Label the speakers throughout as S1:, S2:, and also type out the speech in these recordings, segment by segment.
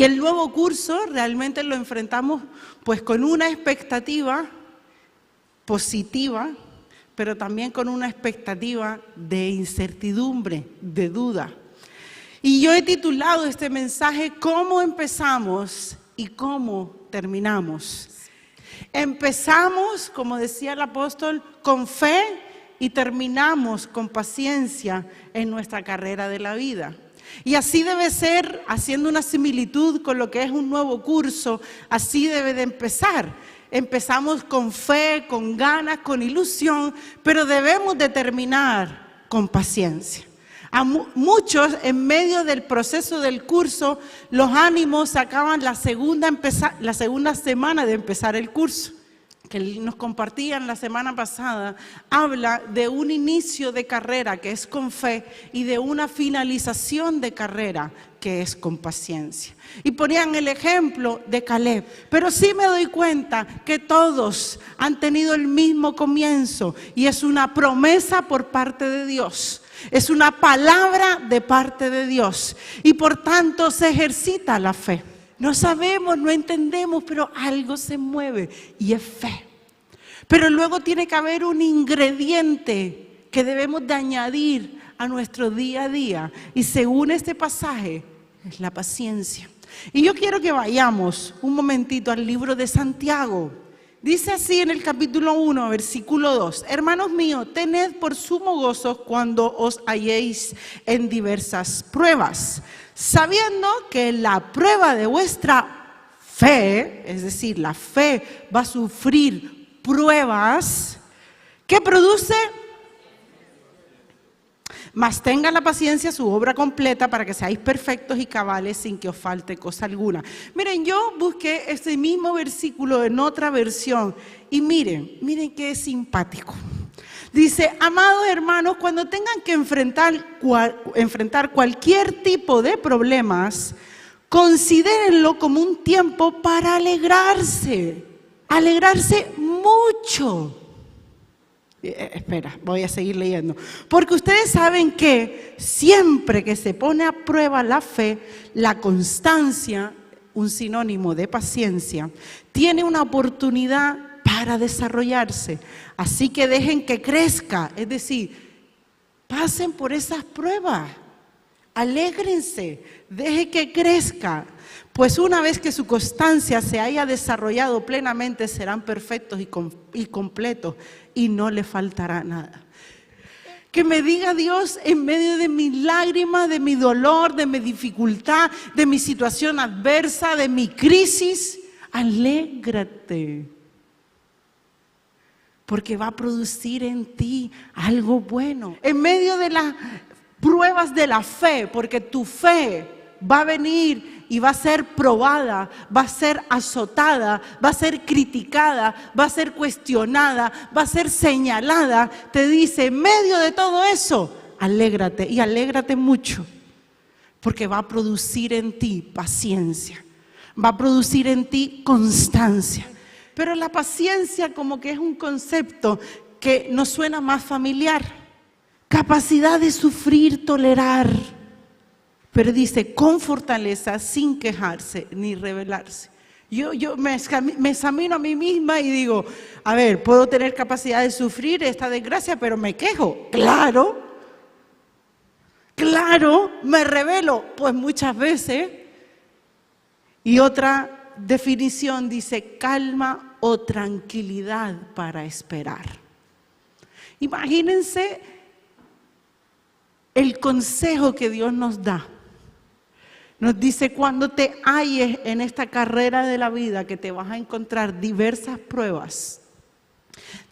S1: Y el nuevo curso realmente lo enfrentamos pues con una expectativa positiva, pero también con una expectativa de incertidumbre, de duda. Y yo he titulado este mensaje ¿Cómo empezamos y cómo terminamos? Empezamos, como decía el apóstol, con fe y terminamos con paciencia en nuestra carrera de la vida. Y así debe ser, haciendo una similitud con lo que es un nuevo curso, así debe de empezar. Empezamos con fe, con ganas, con ilusión, pero debemos de terminar con paciencia. A muchos, en medio del proceso del curso, los ánimos sacaban la segunda semana de empezar el curso, que nos compartían la semana pasada, habla de un inicio de carrera que es con fe y de una finalización de carrera que es con paciencia. Y ponían el ejemplo de Caleb, pero sí me doy cuenta que todos han tenido el mismo comienzo y es una promesa por parte de Dios. Es una palabra de parte de Dios y por tanto se ejercita la fe. No sabemos, no entendemos, pero algo se mueve y es fe. Pero luego tiene que haber un ingrediente que debemos de añadir a nuestro día a día. Y según este pasaje, es la paciencia. Y yo quiero que vayamos un momentito al libro de Santiago. Dice así en el capítulo 1, versículo 2. Hermanos míos, tened por sumo gozo cuando os halléis en diversas pruebas, sabiendo que la prueba de vuestra fe, es decir, la fe va a sufrir pruebas, ¿qué produce? Mas tenga la paciencia su obra completa para que seáis perfectos y cabales sin que os falte cosa alguna. Miren, yo busqué este mismo versículo en otra versión y miren qué simpático. Dice, amados hermanos, cuando tengan que enfrentar cualquier tipo de problemas, considérenlo como un tiempo para alegrarse mucho. Espera, voy a seguir leyendo. Porque ustedes saben que siempre que se pone a prueba la fe, la constancia, un sinónimo de paciencia, tiene una oportunidad para desarrollarse. Así que dejen que crezca, es decir, pasen por esas pruebas, alégrense, dejen que crezca. Pues una vez que su constancia se haya desarrollado plenamente, serán perfectos y completos y no le faltará nada. Que me diga Dios en medio de mis lágrimas, de mi dolor, de mi dificultad, de mi situación adversa, de mi crisis, alégrate. Porque va a producir en ti algo bueno. En medio de las pruebas de la fe, porque tu fe va a venir y va a ser probada, va a ser azotada, va a ser criticada, va a ser cuestionada, va a ser señalada. Te dice, en medio de todo eso, alégrate y alégrate mucho, porque va a producir en ti paciencia, va a producir en ti constancia. Pero la paciencia como que es un concepto que nos suena más familiar. Capacidad de sufrir, tolerar. Pero dice, con fortaleza, sin quejarse ni rebelarse. Yo me examino a mí misma y digo, a ver, puedo tener capacidad de sufrir esta desgracia, pero me quejo. Claro, me rebelo, pues muchas veces. Y otra definición dice, calma o tranquilidad para esperar. Imagínense el consejo que Dios nos da. Nos dice, cuando te halles en esta carrera de la vida, que te vas a encontrar diversas pruebas,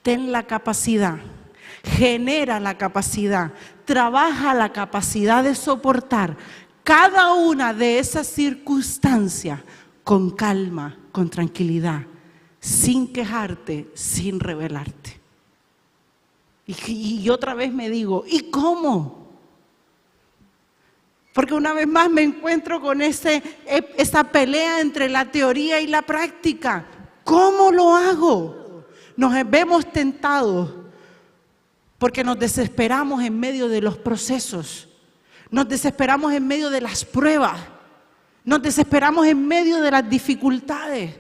S1: ten la capacidad, genera la capacidad, trabaja la capacidad de soportar cada una de esas circunstancias con calma, con tranquilidad, sin quejarte, sin rebelarte. Y otra vez me digo, ¿y cómo? Porque una vez más me encuentro con esa pelea entre la teoría y la práctica. ¿Cómo lo hago? Nos vemos tentados porque nos desesperamos en medio de los procesos. Nos desesperamos en medio de las pruebas. Nos desesperamos en medio de las dificultades.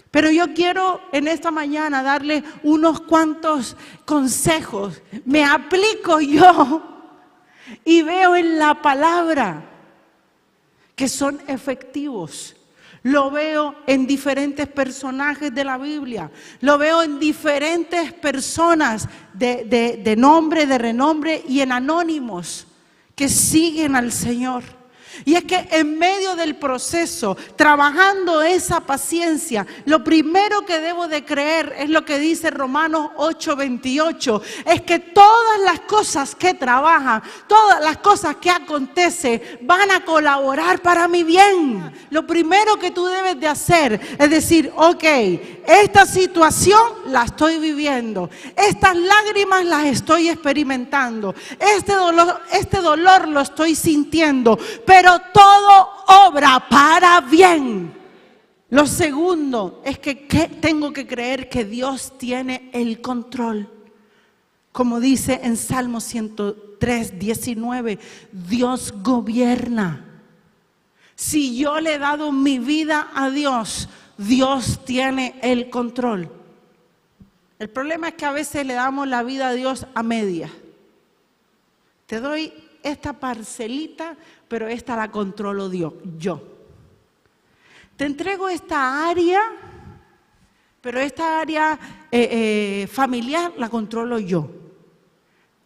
S1: Pero yo quiero en esta mañana darle unos cuantos consejos. Me aplico yo y veo en la palabra que son efectivos. Lo veo en diferentes personajes de la Biblia. Lo veo en diferentes personas de nombre, de renombre y en anónimos que siguen al Señor. Y es que en medio del proceso, trabajando esa paciencia, lo primero que debo de creer es lo que dice Romanos 8:28, es que todas las cosas que trabajan, todas las cosas que acontecen, van a colaborar para mi bien. Lo primero que tú debes de hacer es decir, ok, esta situación la estoy viviendo, estas lágrimas las estoy experimentando, este dolor lo estoy sintiendo, pero todo obra para bien. Lo segundo es que tengo que creer que Dios tiene el control. Como dice en Salmo 103:19, Dios gobierna. Si yo le he dado mi vida a Dios, Dios tiene el control. El problema es que a veces le damos la vida a Dios a medias. Te doy esta parcelita, pero esta la controlo yo. Te entrego esta área, pero esta área familiar la controlo yo.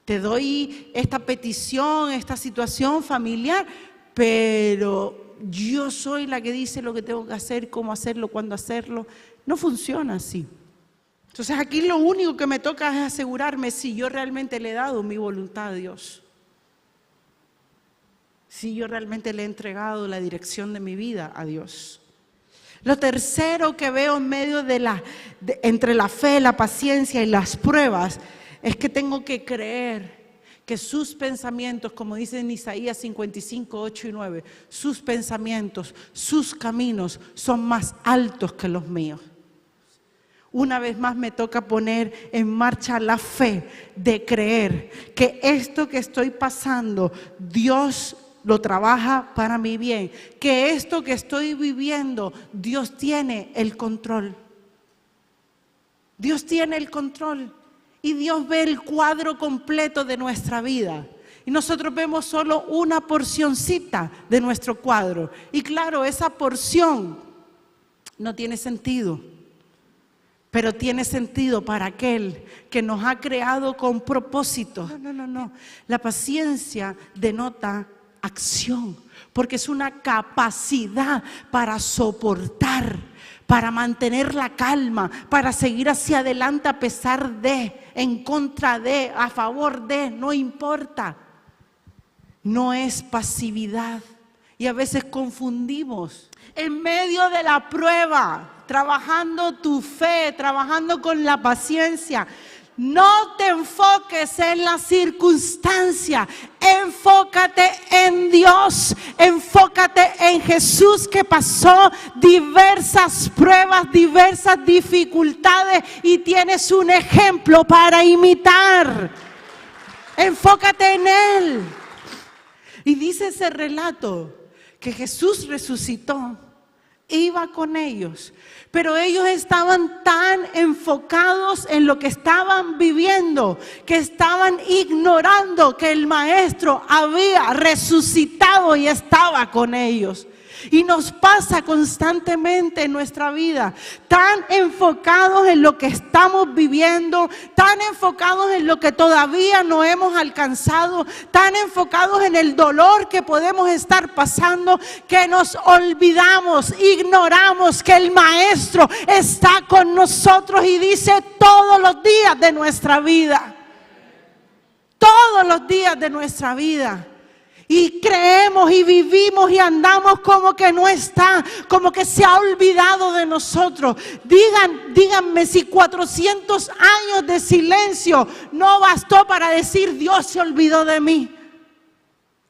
S1: Te doy esta petición, esta situación familiar, pero yo soy la que dice lo que tengo que hacer, cómo hacerlo, cuándo hacerlo. No funciona así. Entonces aquí lo único que me toca es asegurarme si yo realmente le he dado mi voluntad a Dios. Si yo realmente le he entregado la dirección de mi vida a Dios. Lo tercero que veo en medio entre la fe, la paciencia y las pruebas es que tengo que creer que sus pensamientos, como dice en Isaías 55:8-9, sus pensamientos, sus caminos son más altos que los míos. Una vez más me toca poner en marcha la fe de creer que esto que estoy pasando, Dios lo trabaja para mi bien, que esto que estoy viviendo, Dios tiene el control. Dios tiene el control y Dios ve el cuadro completo de nuestra vida. Y nosotros vemos solo una porcioncita de nuestro cuadro. Y claro, esa porción no tiene sentido, pero tiene sentido para aquel que nos ha creado con propósito. No. La paciencia denota acción, porque es una capacidad para soportar, para mantener la calma, para seguir hacia adelante a pesar de, en contra de, a favor de, no importa. No es pasividad. Y a veces confundimos. En medio de la prueba, trabajando tu fe, trabajando con la paciencia, no te enfoques en la circunstancia, enfócate en Dios, enfócate en Jesús que pasó diversas pruebas, diversas dificultades y tienes un ejemplo para imitar. Enfócate en Él. Y dice ese relato que Jesús resucitó, iba con ellos, pero ellos estaban tan enfocados en lo que estaban viviendo, que estaban ignorando que el Maestro había resucitado y estaba con ellos. Y nos pasa constantemente en nuestra vida, tan enfocados en lo que estamos viviendo, tan enfocados en lo que todavía no hemos alcanzado, tan enfocados en el dolor que podemos estar pasando, que nos olvidamos, ignoramos que el Maestro está con nosotros y dice todos los días de nuestra vida. Todos los días de nuestra vida. Y creemos y vivimos y andamos como que no está, como que se ha olvidado de nosotros. Díganme si 400 años de silencio no bastó para decir Dios se olvidó de mí.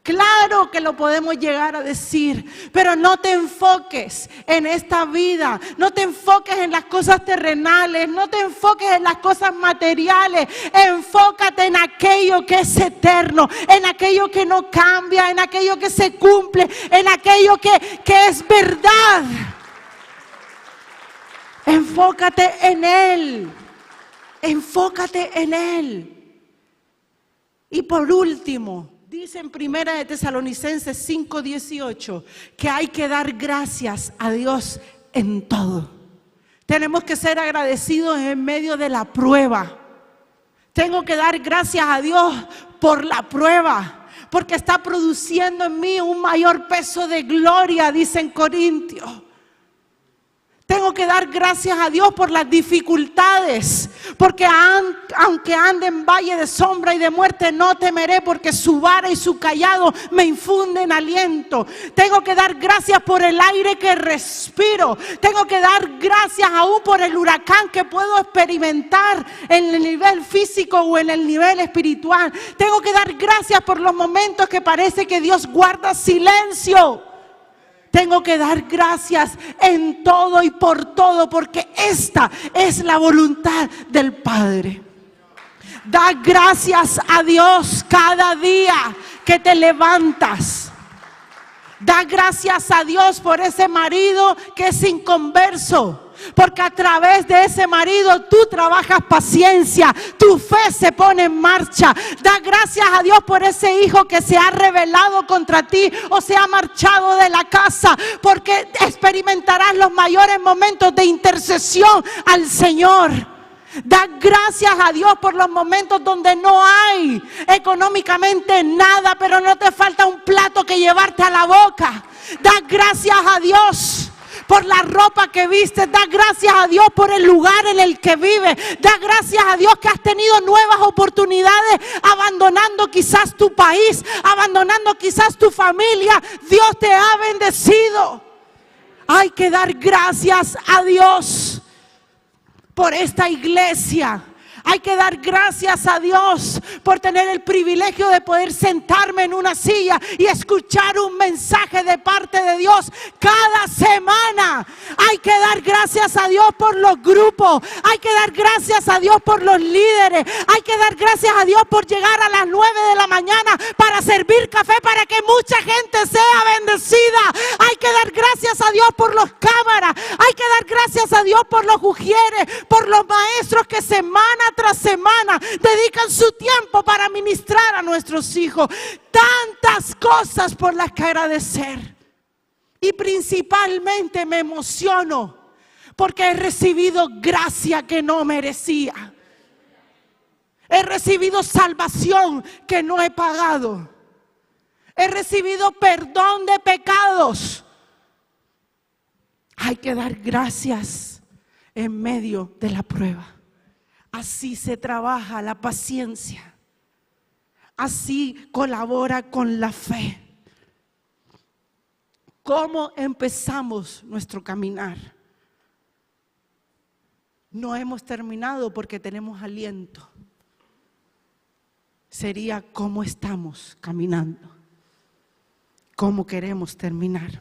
S1: Claro que lo podemos llegar a decir, pero no te enfoques en esta vida, no te enfoques en las cosas terrenales, no te enfoques en las cosas materiales, enfócate en aquello que es eterno, en aquello que no cambia, en aquello que se cumple, en aquello que es verdad. Enfócate en Él, enfócate en Él. Y por último, dice en 1 de Tesalonicenses 5:18 que hay que dar gracias a Dios en todo. Tenemos que ser agradecidos en medio de la prueba. Tengo que dar gracias a Dios por la prueba, porque está produciendo en mí un mayor peso de gloria, dice en Corintios. Tengo que dar gracias a Dios por las dificultades, porque aunque ande en valle de sombra y de muerte, no temeré, porque su vara y su cayado me infunden aliento. Tengo que dar gracias por el aire que respiro. Tengo que dar gracias aún por el huracán que puedo experimentar en el nivel físico o en el nivel espiritual. Tengo que dar gracias por los momentos que parece que Dios guarda silencio. Tengo que dar gracias en todo y por todo, porque esta es la voluntad del Padre. Da gracias a Dios cada día que te levantas. Da gracias a Dios por ese marido que es inconverso, porque a través de ese marido tú trabajas paciencia, tu fe se pone en marcha. Da gracias a Dios por ese hijo que se ha rebelado contra ti o se ha marchado de la casa, porque experimentarás los mayores momentos de intercesión al Señor. Da gracias a Dios por los momentos donde no hay económicamente nada, pero no te falta un plato que llevarte a la boca. Da gracias a Dios por la ropa que vistes. Da gracias a Dios por el lugar en el que vives. Da gracias a Dios que has tenido nuevas oportunidades, abandonando quizás tu país, abandonando quizás tu familia. Dios te ha bendecido. Hay que dar gracias a Dios por esta iglesia. Hay que dar gracias a Dios por tener el privilegio de poder sentarme en una silla y escuchar un mensaje de parte de Dios cada semana. Hay que dar gracias a Dios por los grupos. Hay que dar gracias a Dios por los líderes. Hay que dar gracias a Dios por llegar a las 9 de la mañana para servir café para que mucha gente sea bendecida. Hay que dar gracias a Dios por los cámaras. Hay que dar gracias a Dios por los ujieres, por los maestros que semana tras semana dedican su tiempo para ministrar a nuestros hijos. Tantas cosas por las que agradecer. Y principalmente me emociono porque he recibido gracia que no merecía. He recibido salvación que no he pagado. He recibido perdón de pecados. Hay que dar gracias en medio de la prueba. Así se trabaja la paciencia. Así colabora con la fe. ¿Cómo empezamos nuestro caminar? No hemos terminado porque tenemos aliento. Sería cómo estamos caminando. ¿Cómo queremos terminar?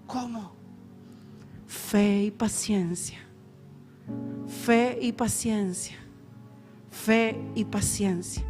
S1: ¿Cómo? Fe y paciencia. Fe y paciencia. Fe y paciencia.